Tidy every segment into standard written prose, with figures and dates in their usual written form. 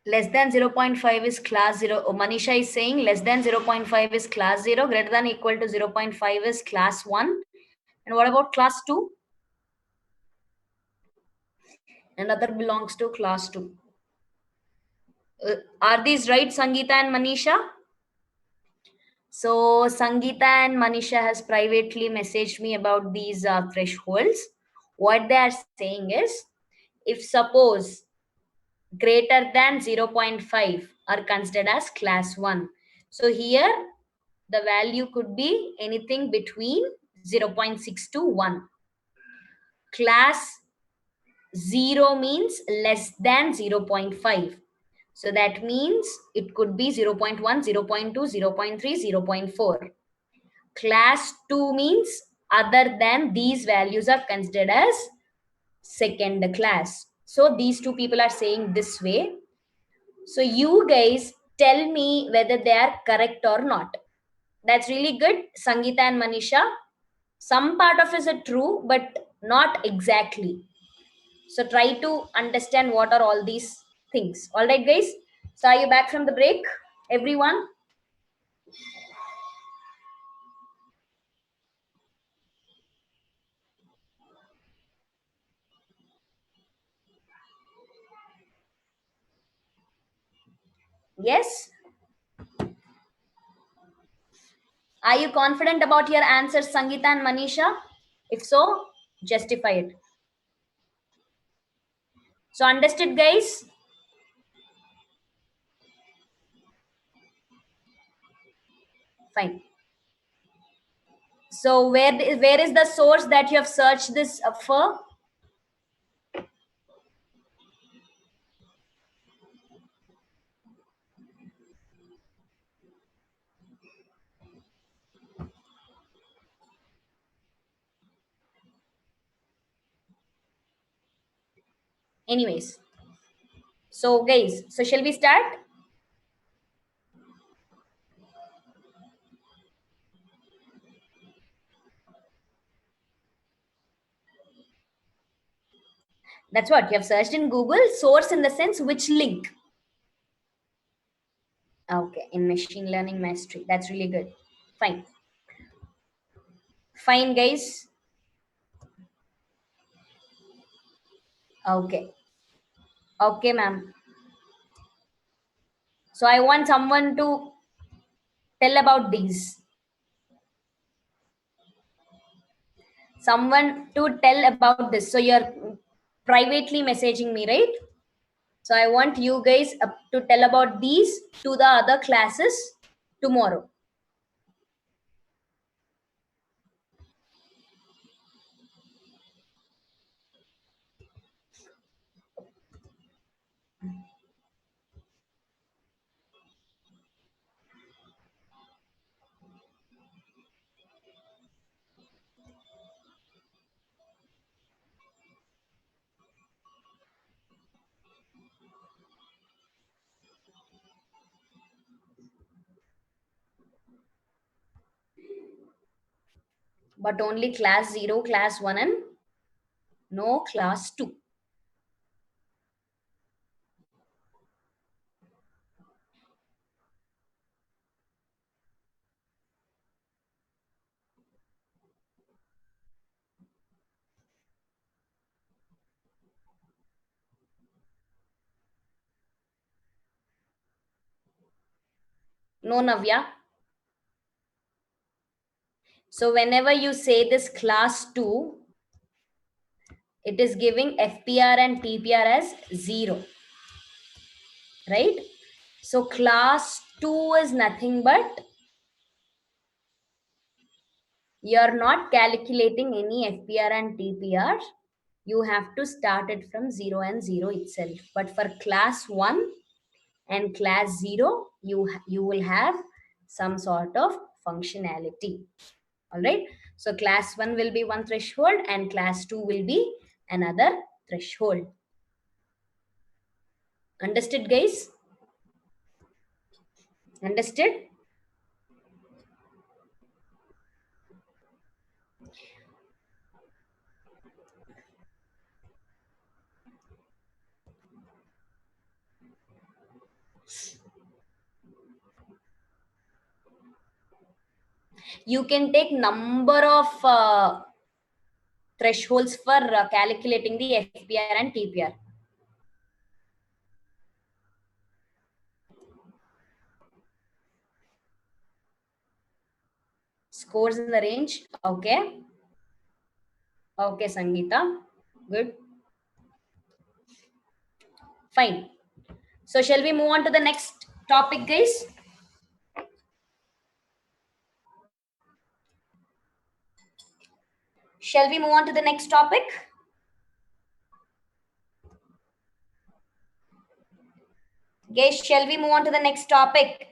Less than 0.5 is class 0. Oh, Manisha is saying less than 0.5 is class 0, greater than equal to 0.5 is class 1. And what about class 2? Another belongs to class 2. Are these right, Sangeeta and Manisha? So Sangeeta and Manisha has privately messaged me about these thresholds. What they are saying is, if suppose greater than 0.5 are considered as class 1. So here the value could be anything between 0.6 to 1. Class 0 means less than 0.5. So that means it could be 0.1, 0.2, 0.3, 0.4. Class 2 means other than these values are considered as second class. So these two people are saying this way. So you guys tell me whether they are correct or not. That's really good, Sangeeta and Manisha. Some part of it is true, but not exactly. So try to understand what are all these things. All right, guys. So are you back from the break, everyone? Yes. Are you confident about your answers, Sangeeta and Manisha? If so, justify it. So understood, guys? Fine. So where is the source that you have searched this for? Anyways, so guys, so shall we start? That's what you have searched in Google. Source in the sense which link? Okay, in machine learning mastery. That's really good. Fine. Fine, guys. Okay. Okay, ma'am. So I want someone to tell about these. Someone to tell about this. So you're privately messaging me, right? So I want you guys to tell about these to the other classes tomorrow. But only class 0, class 1, and no class 2. No, Navya. So whenever you say this class 2, it is giving FPR and TPR as 0, right? So class 2 is nothing but you're not calculating any FPR and TPR. You have to start it from 0 and 0 itself. But for class 1 and class 0, you will have some sort of functionality. All right. So class 1 will be one threshold and class 2 will be another threshold. Understood, guys? Understood? You can take number of thresholds for calculating the FPR and TPR. Scores in the range. Okay. Okay, Sangeeta. Good. Fine. So shall we move on to the next topic, guys? Shall we move on to the next topic? Guys, shall we move on to the next topic?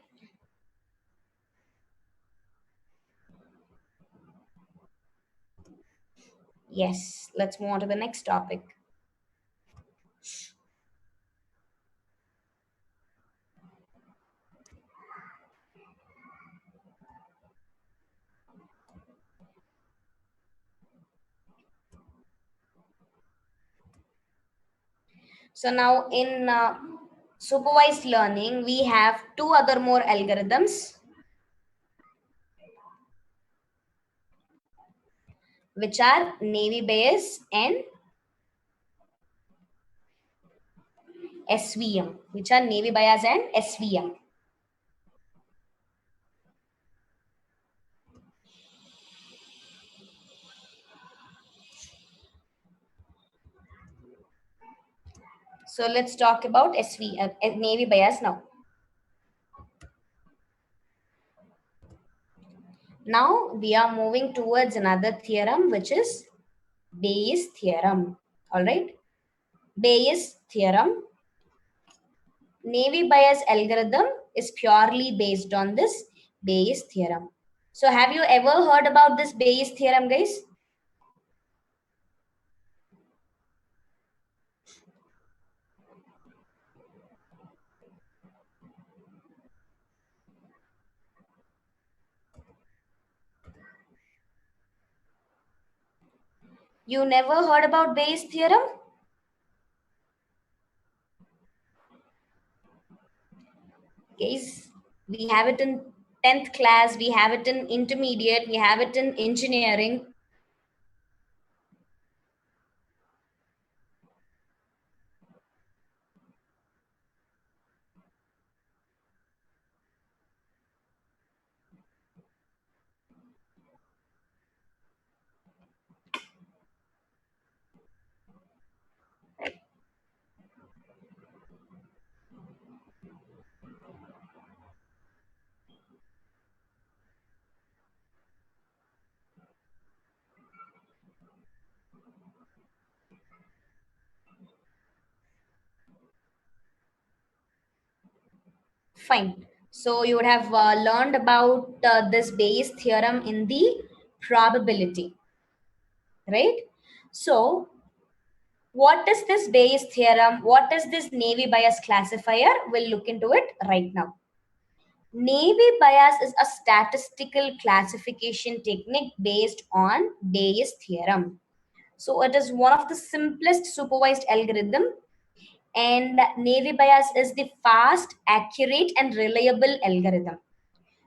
Yes, let's move on to the next topic. So now in supervised learning, we have two other more algorithms, which are Navy Bayes and SVM, which are Navy Bayes and SVM. So let's talk about Navy Bayes now. Now we are moving towards another theorem, which is Bayes theorem. All right. Bayes theorem. Navy Bayes algorithm is purely based on this Bayes theorem. So have you ever heard about this Bayes theorem, guys? You never heard about Bayes theorem? Guys, we have it in 10th class, we have it in intermediate, we have it in engineering. Fine. So you would have learned about this Bayes theorem in the probability, right? So what is this Bayes theorem? What is this Navy Bayes classifier? We'll look into it right now. Navy Bayes is a statistical classification technique based on Bayes theorem. So it is one of the simplest supervised algorithm, and Navy Bayes is the fast, accurate, and reliable algorithm.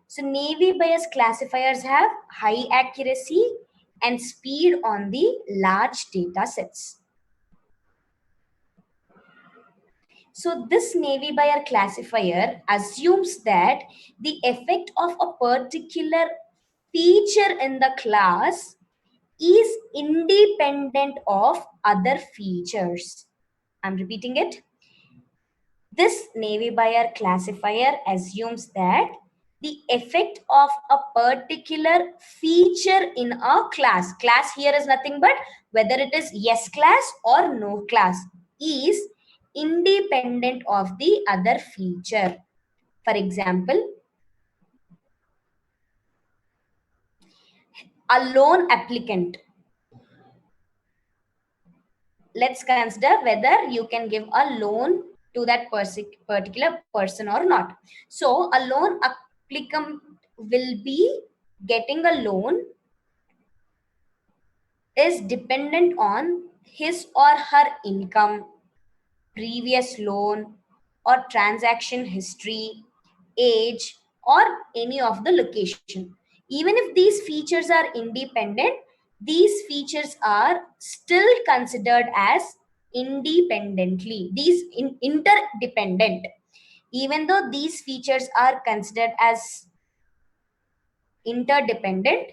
So Navy Bayes classifiers have high accuracy and speed on the large data sets. So this Navy Bayes classifier assumes that the effect of a particular feature in the class is independent of other features. I'm repeating it. This Navy Bayes classifier assumes that the effect of a particular feature in a class here is nothing but whether it is yes class or no class, is independent of the other feature. For example, a loan applicant. Let's consider whether you can give a loan to that particular person or not. So a loan applicant will be getting a loan is dependent on his or her income, previous loan, or transaction history, age, or any of the location. Even if these features are independent, these features are still considered as independently, interdependent. Even though these features are considered as interdependent,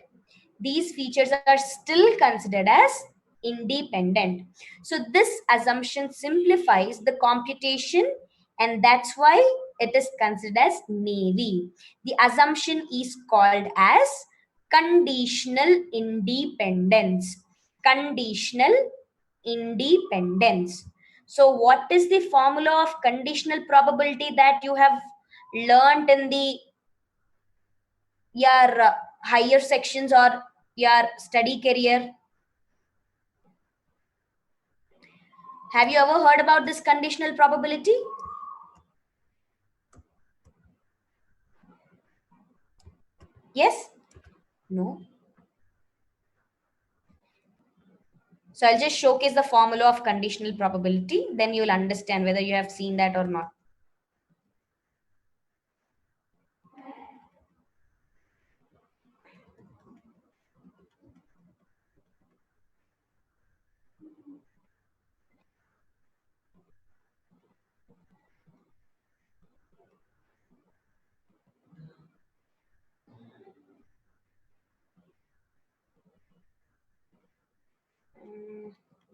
these features are still considered as independent. So this assumption simplifies the computation, and that's why it is considered as navy. The assumption is called as conditional independence. Conditional independence. So what is the formula of conditional probability that you have learned in the your higher sections or your study career? Have you ever heard about this conditional probability? Yes? No? So I'll just showcase the formula of conditional probability, then you'll understand whether you have seen that or not.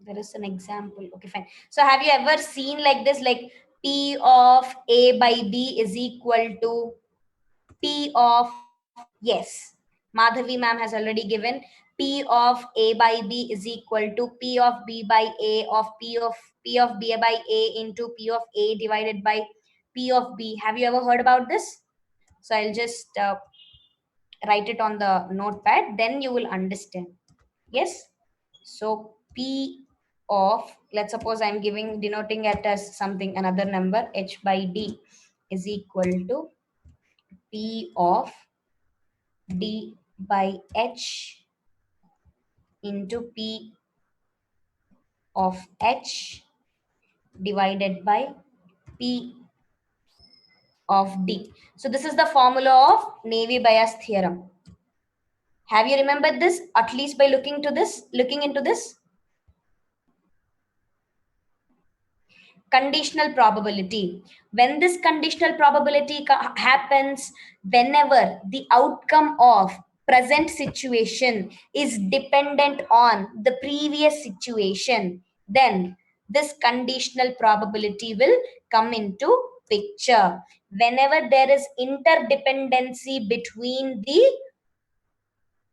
There is an example. Okay, fine. So have you ever seen like this, like P of A by B is equal to P of, yes, Madhavi ma'am has already given P of A by B is equal to P of B by A of P of B by A into P of A divided by P of B. Have you ever heard about this? So I'll just write it on the notepad, then you will understand. Yes. So P of, let's suppose I'm giving denoting it as something another number, H by D is equal to P of D by H into P of H divided by P of D. So this is the formula of Navy Bayes theorem. Have you remembered this at least by looking into this? Conditional probability. When this conditional probability happens, whenever the outcome of present situation is dependent on the previous situation, then this conditional probability will come into picture. Whenever there is interdependency between the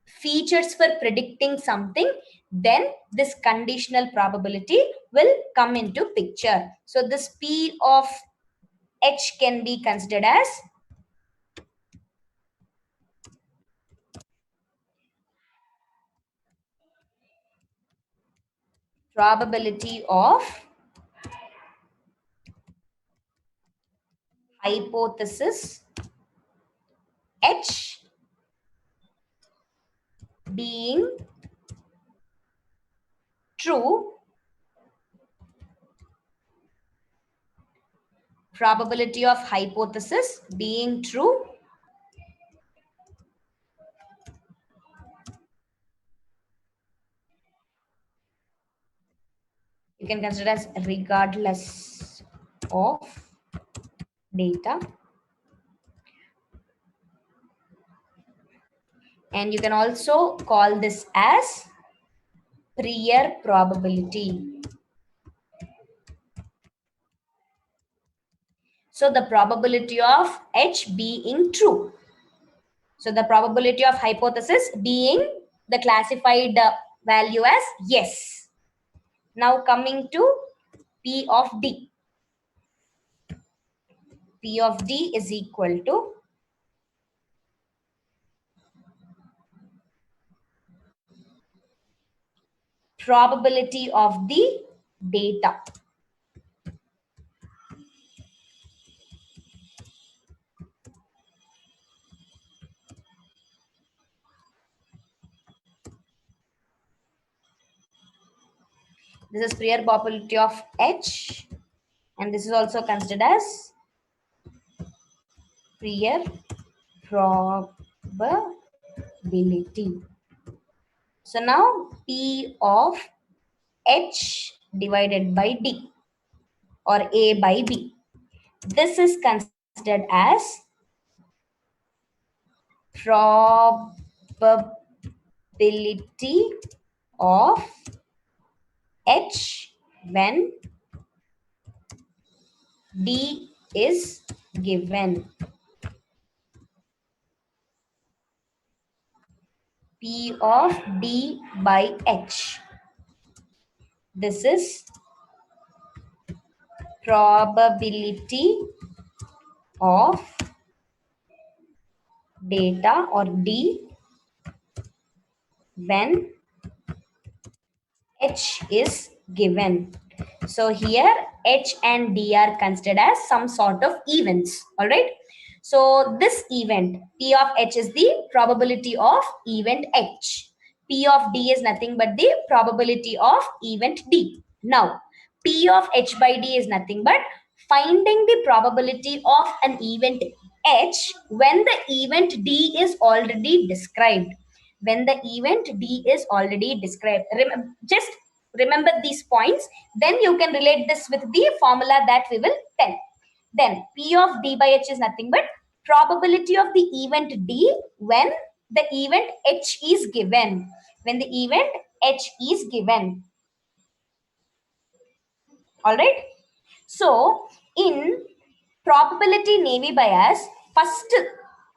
features for predicting something, then this conditional probability will come into picture. So this P of H can be considered as probability of hypothesis H being true, probability of hypothesis being true you can consider as regardless of data, and you can also call this as prior probability. So the probability of H being true. So the probability of hypothesis being the classified value as yes. Now coming to P of D. P of D is equal to probability of the data. This is prior probability of H, and this is also considered as prior probability. So now P of H divided by D or A by B. This is considered as probability of H when D is given. P of D by H. This is probability of data or D when H is given. So here H and D are considered as some sort of events. All right. So this event P of H is the probability of event H. P of D is nothing but the probability of event D. Now P of H by D is nothing but finding the probability of an event H when the event D is already described. When the event D is already described. Just remember these points, then you can relate this with the formula that we will tell. Then P of D by H is nothing but probability of the event D when the event H is given. When the event H is given. All right. So in probability Navy bias, first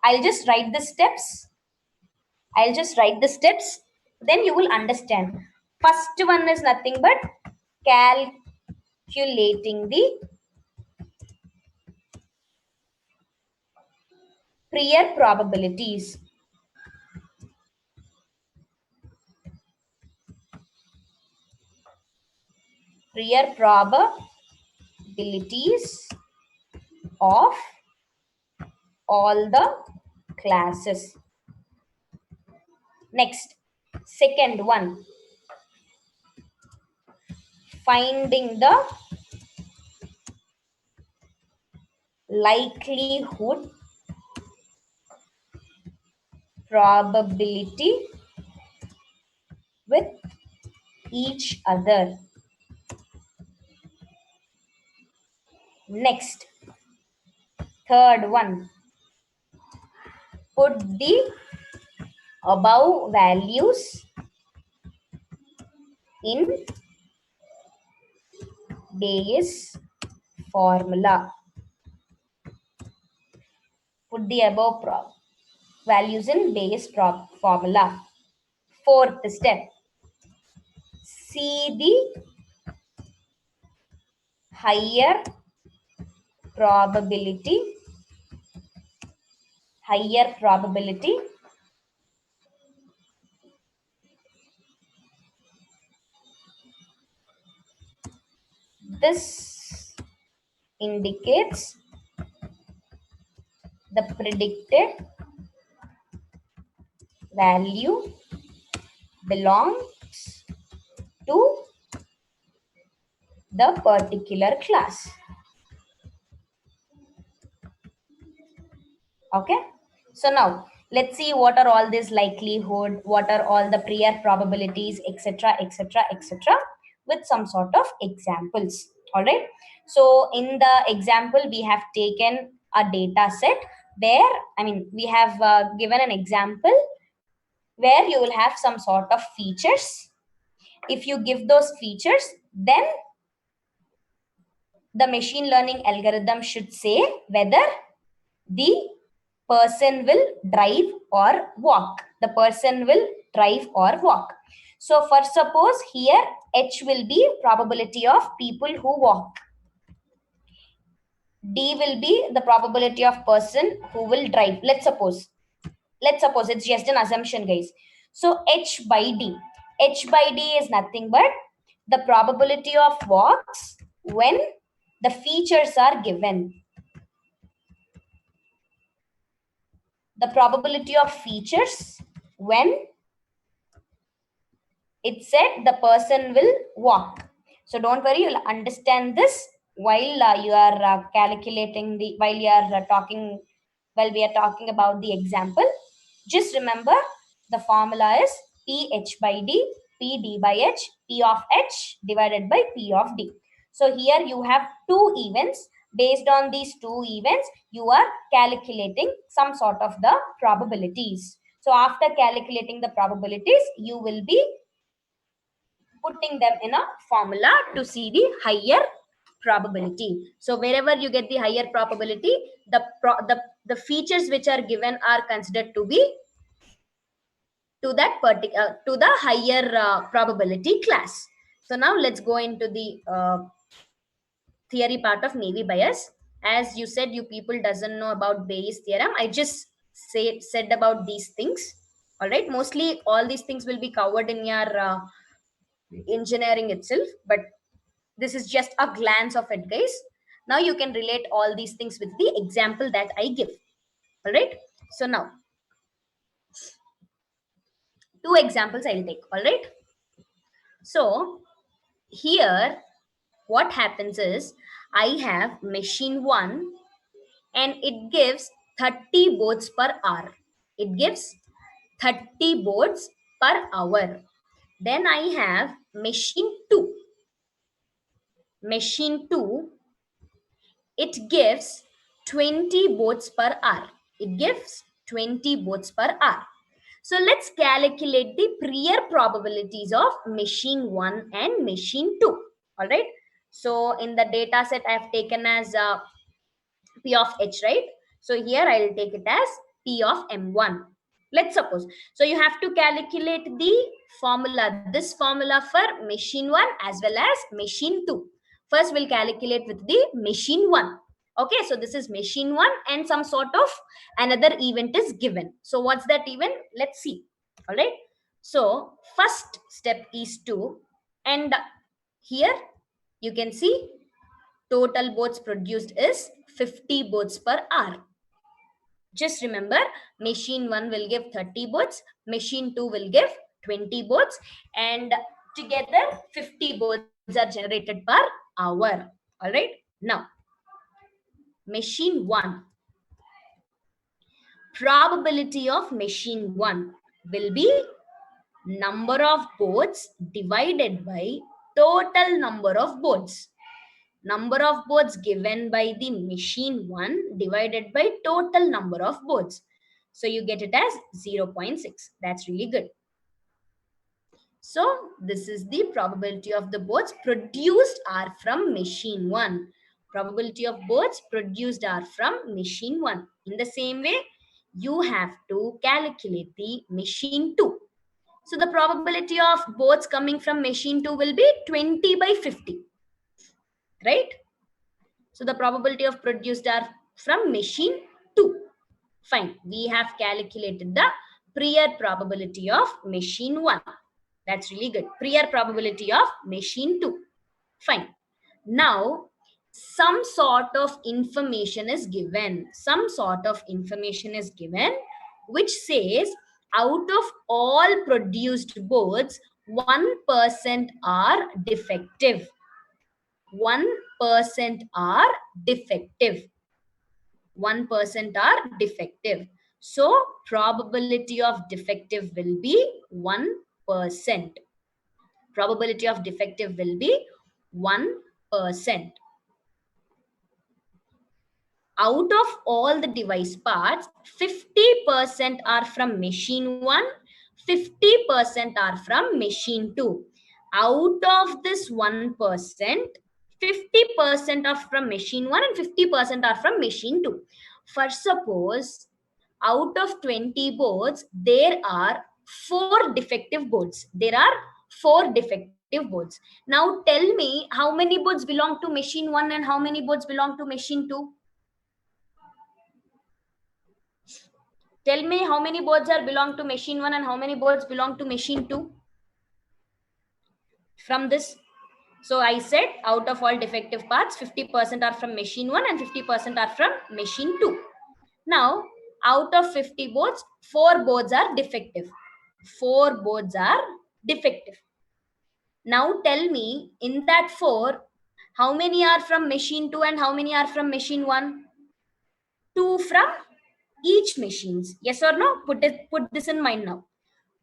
I'll just write the steps. Then you will understand. First one is nothing but calculating the prior probabilities. Prior probabilities of all the classes. Next, second one, finding the likelihood probability with each other. Next, third one, put the above values in Bayes formula. Put the above values in Bayes formula. Fourth step, see the higher probability this indicates the predicted value belongs to the particular class. Okay, so now let's see what are all this likelihood, what are all the prior probabilities, etc., etc., etc., with some sort of examples. All right, so in the example we have taken a data set where, we have given an example where you will have some sort of features. If you give those features, then the machine learning algorithm should say whether the person will drive or walk. The person will drive or walk. So for suppose here H will be probability of people who walk. D will be the probability of person who will drive. Let's suppose it's just an assumption, guys. So H by D is nothing but the probability of walks when the features are given. The probability of features when it said the person will walk. So don't worry, you'll understand this while you are calculating while you are talking while we are talking about the example. Just remember the formula is PH by D, PD by H, P of H divided by P of D. So here you have two events. Based on these two events, you are calculating some sort of the probabilities. So after calculating the probabilities, you will be putting them in a formula to see the higher probability. So wherever you get the higher probability, the features which are given are considered to be to that particular to the higher probability class. So now let's go into the theory part of Navy bias. As you said, you people doesn't know about Bayes theorem. I just said about these things. All right, mostly all these things will be covered in your engineering itself, but this is just a glance of it, guys. Now you can relate all these things with the example that I give. All right, so now two examples I'll take. All right, so here what happens is I have machine 1 and it gives 30 boards per hour. It gives 30 boards per hour. Then I have machine 2. Machine 2, it gives 20 boards per hour. It gives 20 boards per hour. So let's calculate the prior probabilities of machine 1 and machine 2. All right. So in the data set I have taken as P of H, right? So here I will take it as P of M1. Let's suppose. So you have to calculate the formula, this formula for machine 1 as well as machine 2. First we'll calculate with the machine 1. Okay, so this is machine 1 and some sort of another event is given. So what's that event? Let's see. All right. So first step is to, and here you can see total boards produced is 50 boards per hour. Just remember, machine 1 will give 30 boards, machine 2 will give 20 boards, and together 50 boards are generated per hour. All right. Now, machine 1. Probability of machine 1 will be number of boards divided by total number of boards. Number of boards given by the machine 1 divided by total number of boards. So you get it as 0.6. That's really good. So this is the probability of the boards produced are from machine 1. Probability of boards produced are from machine 1. In the same way, you have to calculate the machine 2. So the probability of boards coming from machine 2 will be 20 by 50. Right? So the probability of produced are from machine 2. Fine. We have calculated the prior probability of machine 1. That's really good. Prior probability of machine 2. Fine. Now, some sort of information is given. Some sort of information is given which says out of all produced boards, 1% are defective. 1% are defective. 1% are defective. So probability of defective will be 1%. Probability of defective will be 1%. Out of all the device parts, 50% are from machine 1, 50% are from machine 2. Out of this 1%, 50% are from machine 1 and 50% are from machine 2. For suppose, out of 20 boards, there are 4 defective boards. There are 4 defective boards. Now tell me how many boards belong to machine 1 and how many boards belong to machine 2? Tell me how many boards are belong to machine 1 and how many boards belong to machine 2 from this. So I said out of all defective parts, 50% are from machine 1 and 50% are from machine 2. Now, out of 50 boards, 4 boards are defective. 4 boards are defective. Now tell me in that 4, how many are from machine 2 and how many are from machine 1? 2 from each machines. Yes or no? Put this in mind now.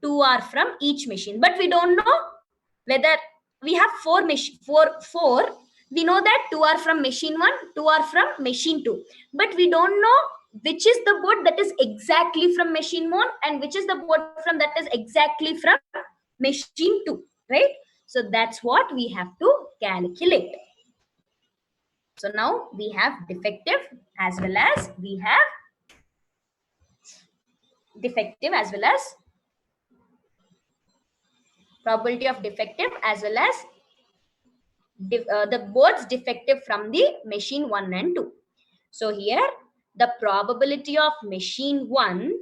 2 are from each machine, but we don't know whether we have four. We know that 2 are from machine 1, 2 are from machine 2, but we don't know which is the board that is exactly from machine 1 and which is the board from that is exactly from machine 2, right? So that's what we have to calculate. So now we have defective as well as we have defective as well as probability of defective as well as the boards defective from the machine 1 and 2. So here the probability of machine 1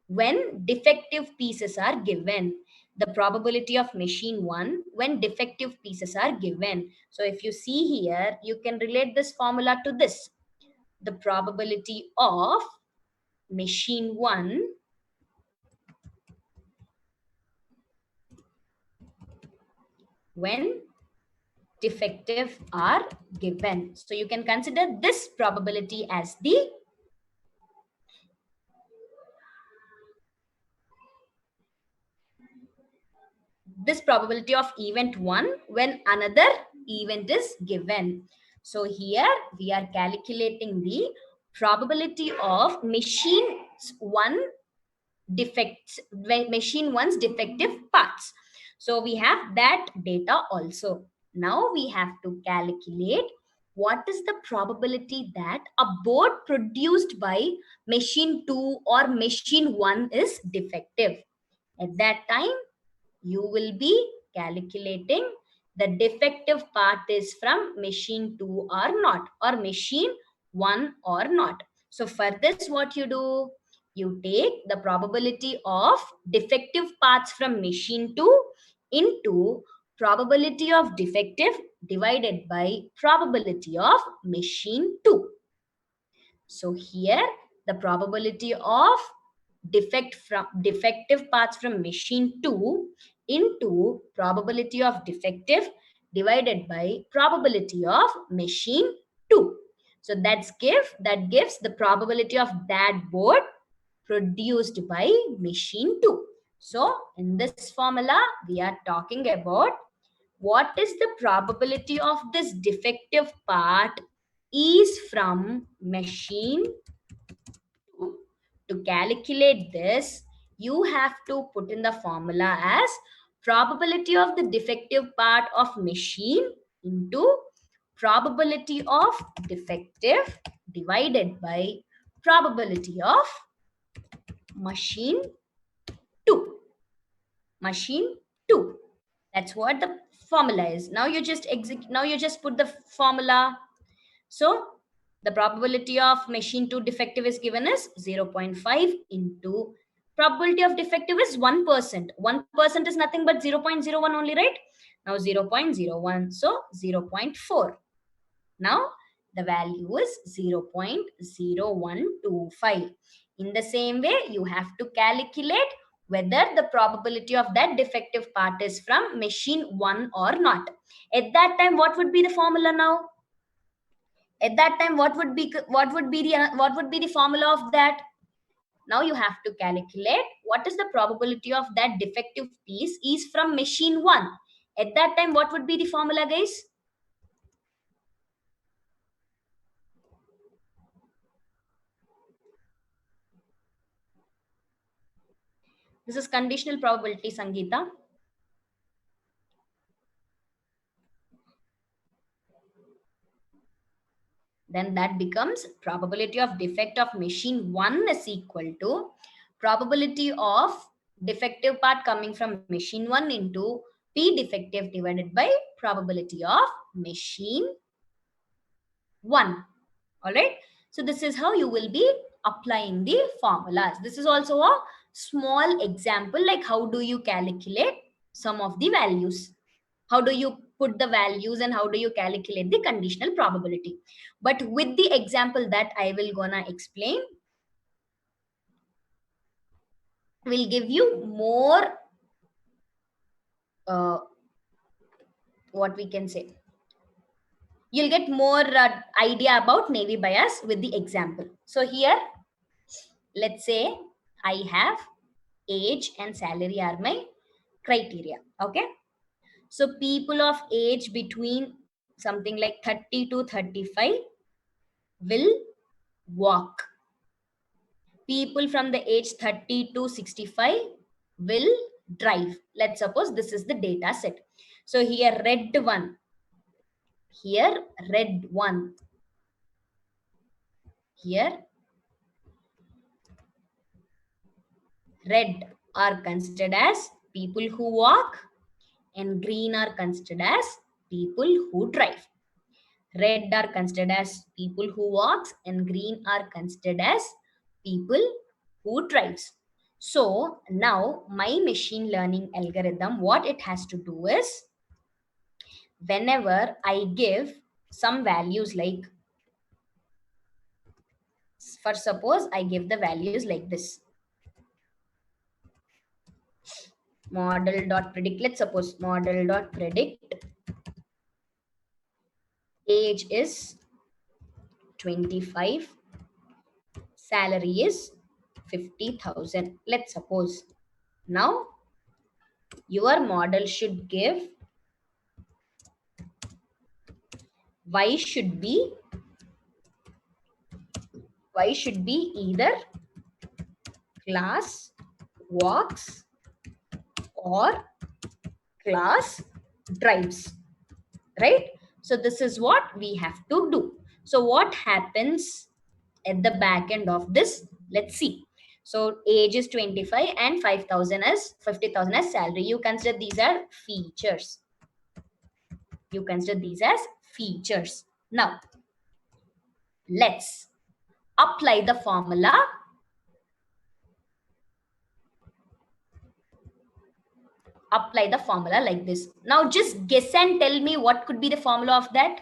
when defective pieces are given. The probability of machine 1 when defective pieces are given. So if you see here, you can relate this formula to this. The probability of machine 1 when defective are given. So you can consider this probability as this probability of event 1 when another event is given. So here we are calculating the probability of machine 1 defects, machine 1's defective parts. So we have that data also. Now we have to calculate what is the probability that a board produced by machine 2 or machine 1 is defective. At that time, you will be calculating the defective part is from machine 2 or not, or machine 1 or not. So for this, what you do? You take the probability of defective parts from machine 2 into probability of defective divided by probability of machine 2. So here the probability of defective parts from machine 2 into probability of defective divided by probability of machine 2. So that gives the probability of that board produced by machine 2. So in this formula we are talking about what is the probability of this defective part is from machine 2. To calculate this, you have to put in the formula as probability of the defective part of machine into probability of defective divided by probability of machine 2. Machine 2. That's what the formula is. Now you just put the formula. So the probability of machine 2 defective is given as 0.5 into probability of defective is 1%. 1% is nothing but 0.01 only, right? Now 0.01, so 0.4. Now the value is 0.0125. In the same way, you have to calculate whether the probability of that defective part is from machine 1 or not. At that time, what would be the formula now? At that time, what would be the formula of that? Now you have to calculate what is the probability of that defective piece is from machine 1. At that time, what would be the formula, guys? This is conditional probability, Sangeeta. Then that becomes probability of defect of machine 1 is equal to probability of defective part coming from machine 1 into P defective divided by probability of machine 1. All right. So this is how you will be applying the formulas. This is also a small example, like how do you calculate some of the values. How do you put the values and how do you calculate the conditional probability. But with the example that I will gonna explain, will give you more, what we can say, You'll get more idea about navy bias with the example. So here, let's say I have age and salary are my criteria. Okay. So people of age between something like 30 to 35 will walk. People from the age 30 to 65 will drive. Let's suppose this is the data set. So here red one, here red one, here red are considered as people who walk and green are considered as people who drive. Red are considered as people who walks and green are considered as people who drives. So now my machine learning algorithm, what it has to do is, whenever I give some values, like for suppose I give the values like this, model dot predict, let's suppose model dot predict age is 25, salary is 50,000, let's suppose. Now your model should give y should be either class walks or class drives, right? So this is what we have to do. So what happens at the back end of this, let's see. So age is 25 and 5,000 as 50,000 as salary. You consider these are features. You consider these as features. Now let's apply the formula. Apply the formula like this. Now just guess and tell me what could be the formula of that.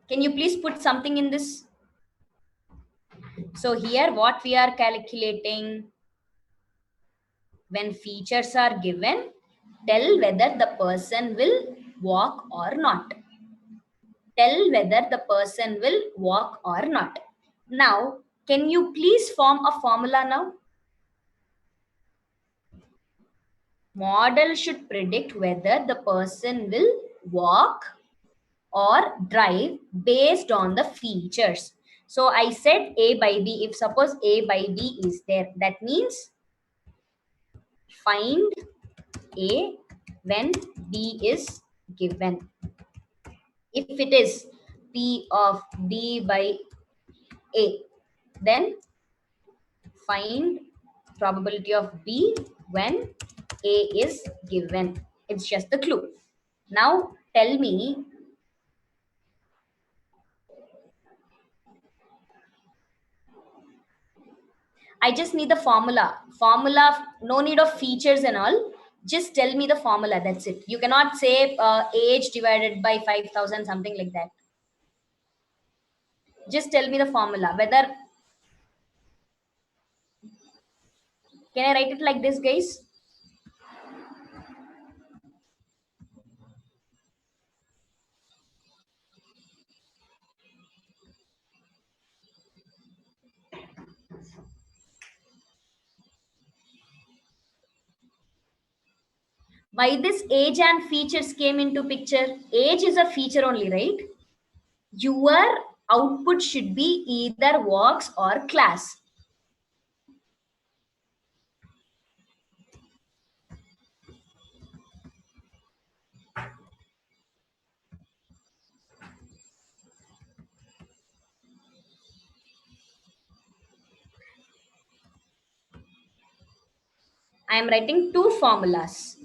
Can you please put something in this? So here what we are calculating, when features are given, tell whether the person will walk or not. Tell whether the person will walk or not. Now, can you please form a formula now? Model should predict whether the person will walk or drive based on the features. So I said A by B. If suppose A by B is there, that means find A when B is given. If it is P of D by A, then find probability of B when A is given. It's just the clue. Now tell me, I just need the formula. Formula, no need of features and all. Just tell me the formula. That's it. You cannot say age divided by 5,000, something like that. Just tell me the formula. Whether, can I write it like this, guys? Why this age and features came into picture? Age is a feature only, right? Your output should be either walks or class. I am writing two formulas.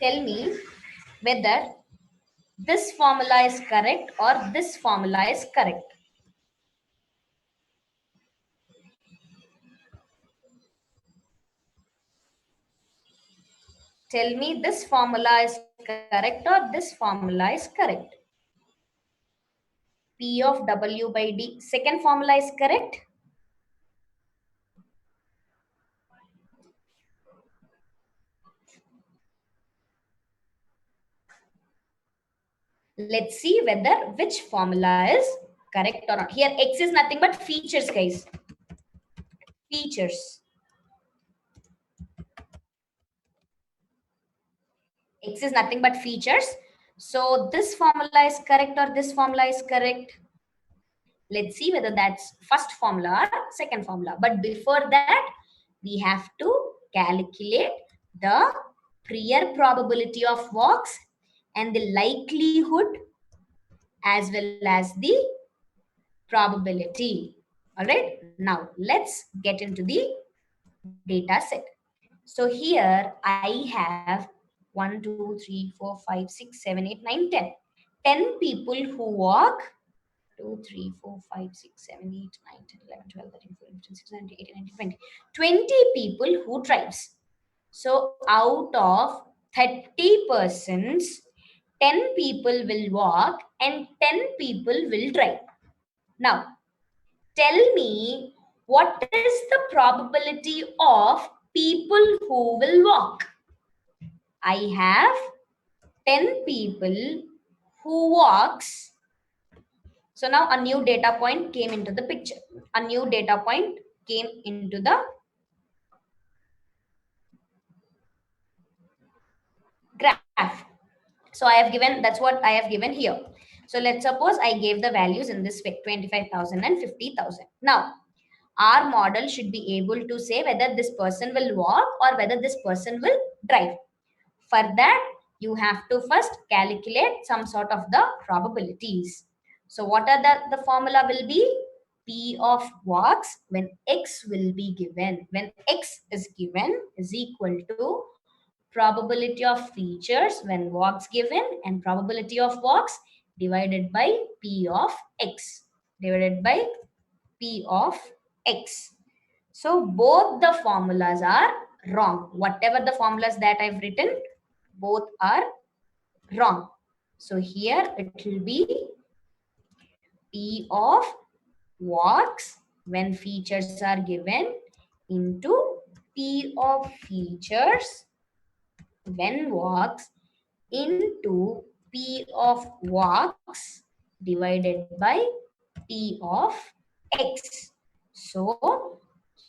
Tell me whether this formula is correct or this formula is correct. Tell me this formula is correct or this formula is correct. P of W by D. Second formula is correct. Let's see whether which formula is correct or not. Here X is nothing but features, guys. Features. X is nothing but features. So this formula is correct or this formula is correct. Let's see whether that's first formula or second formula. But before that, we have to calculate the prior probability of walks and the likelihood as well as the probability. All right. Now let's get into the data set. So here I have 1, 2, 3, 4, 5, 6, 7, 8, 9, 10. 10 people who walk 2, 3, 4, 5, 6, 7, 8, 9, 10, 11, 12, 13, 14, 15, 16, 17, 18, 19, 20. 20 people who drives. So out of 30 persons, 10 people will walk and 10 people will drive. Now, tell me what is the probability of people who will walk? I have 10 people who walks. So now a new data point came into the picture. A new data point came into the graph. So I have given, that's what I have given here. So let's suppose I gave the values in this way, 25,000 and 50,000. Now, our model should be able to say whether this person will walk or whether this person will drive. For that, you have to first calculate some sort of the probabilities. So what are the formula will be? P of walks when X will be given. When X is given is equal to probability of features when walks given and probability of walks divided by P of X divided by P of X. So both the formulas are wrong. Whatever the formulas that I've written, both are wrong. So here it will be P of walks when features are given into P of features when walks into P of walks divided by P of X. So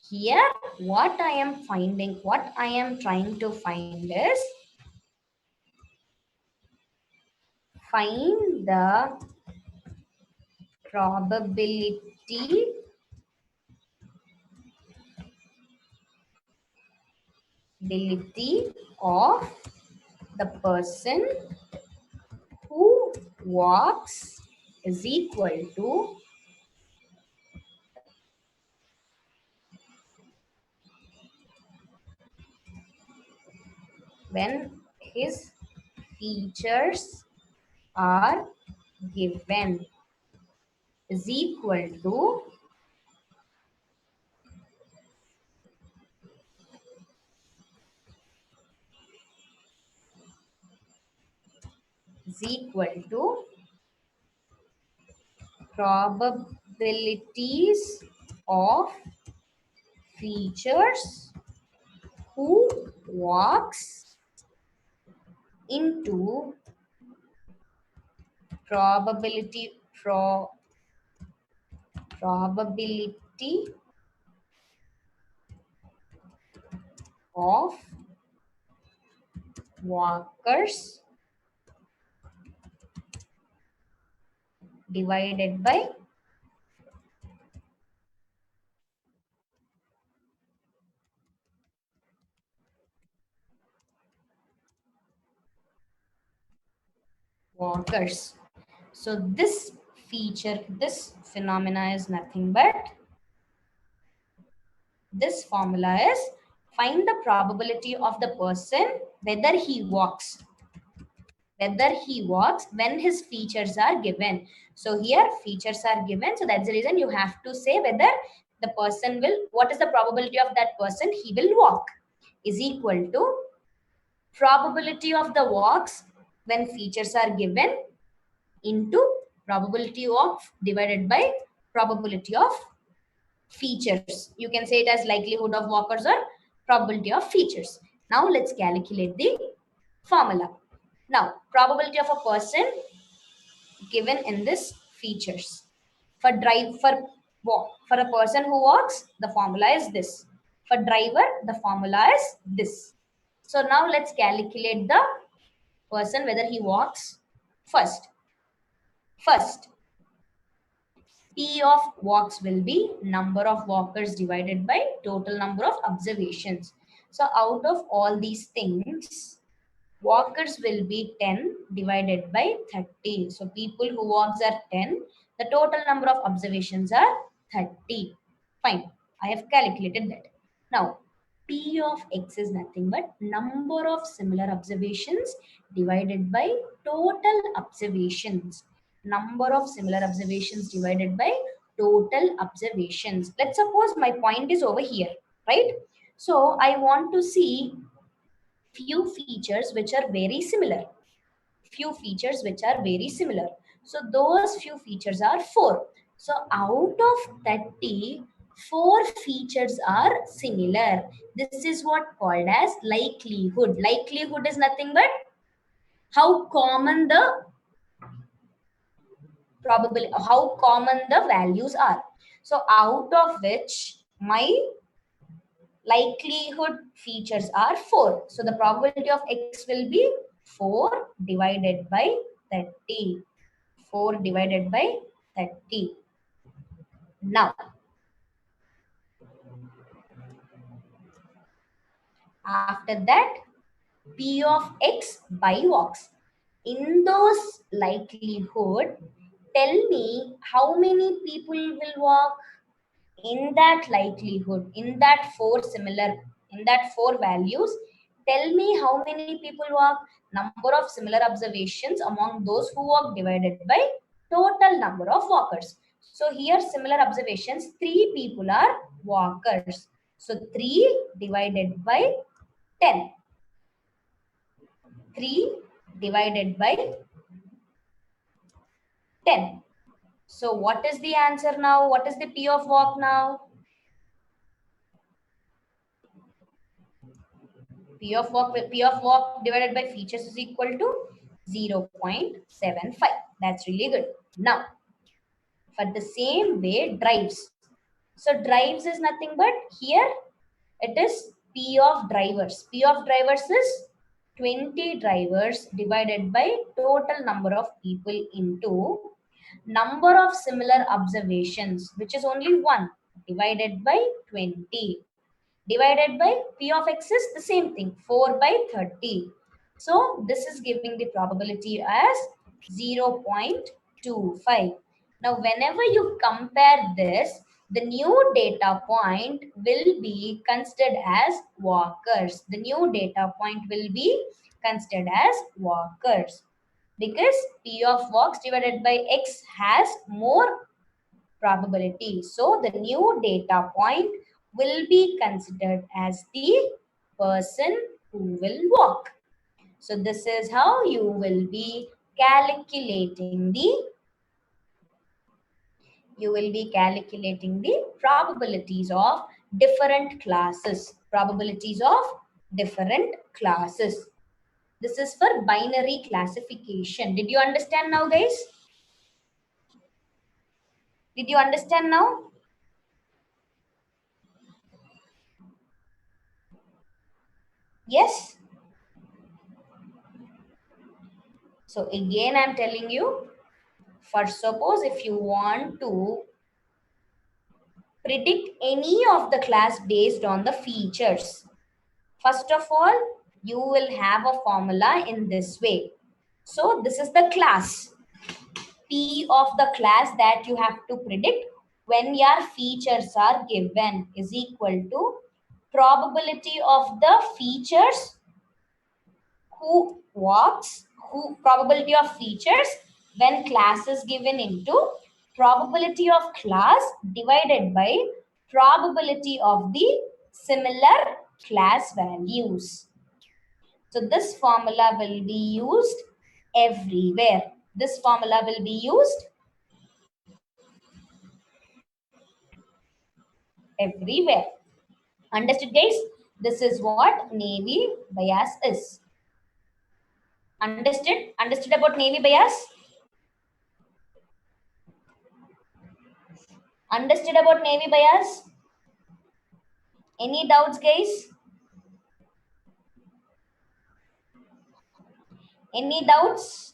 here what I am finding, what I am trying to find is find the probability of the person who walks is equal to when his features are given is equal to probabilities of features who walks into probability of walkers divided by walkers. So this feature, this phenomena is nothing but this formula is Find the probability of the person whether he walks when his features are given. So here features are given, so that's the reason you have to say whether the person will, what is the probability of that person he will walk, is equal to probability of the walks when features are given into probability of divided by probability of features. You can say it as likelihood of walkers or probability of features. Now let's calculate the formula. Now probability of a person given in this features. For a person who walks, the formula is this. For driver, the formula is this. So now let's calculate the person whether he walks first. First, P of walks will be number of walkers divided by total number of observations. So out of all these things, walkers will be 10 divided by 30. So people who walks are 10. The total number of observations are 30. Fine. I have calculated that. Now, P of X is nothing but number of similar observations divided by total observations. Number of similar observations divided by total observations. Let's suppose my point is over here, right? So I want to see few features which are very similar. Few features which are very similar. So those few features are 4. So out of 30, 4 features are similar. This is what called as likelihood. Likelihood is nothing but how common the how common the values are. So out of which my likelihood features are 4. So the probability of X will be 4 divided by 30. 4 divided by 30. Now, after that, P of X by walks. In those likelihood, tell me how many people will walk in that likelihood, in that 4 values. Tell me how many people walk, number of similar observations among those who walk divided by total number of walkers. So here similar observations, 3 people are walkers. So 3 divided by 10. 3 divided by 10. So what is the answer now? What is the P of walk now? P of walk divided by features is equal to 0.75. That's really good. Now, for the same way, drives. So drives is nothing but here it is P of drivers. P of drivers is 20 drivers divided by total number of people into number of similar observations, which is only 1, divided by 20. Divided by P of X is the same thing, 4 by 30. So this is giving the probability as 0.25. Now whenever you compare this, the new data point will be considered as walkers. The new data point will be considered as walkers because P of walks divided by X has more probability. So the new data point will be considered as the person who will walk. So this is how you will be calculating the probabilities of different classes. Probabilities of different classes. This is for binary classification. Did you understand now, guys? Did you understand now? Yes? So again, I'm telling you, for suppose if you want to predict any of the class based on the features, first of all, you will have a formula in this way. So this is the class, P of the class that you have to predict when your features are given is equal to probability of the features who walks, who probability of features when class is given into probability of class divided by probability of the similar class values. So this formula will be used everywhere. This formula will be used everywhere. Understood, guys? This is what Navy bias is. Understood? Understood about Navy bias? Understood about Navy bias? Any doubts, guys? Any doubts?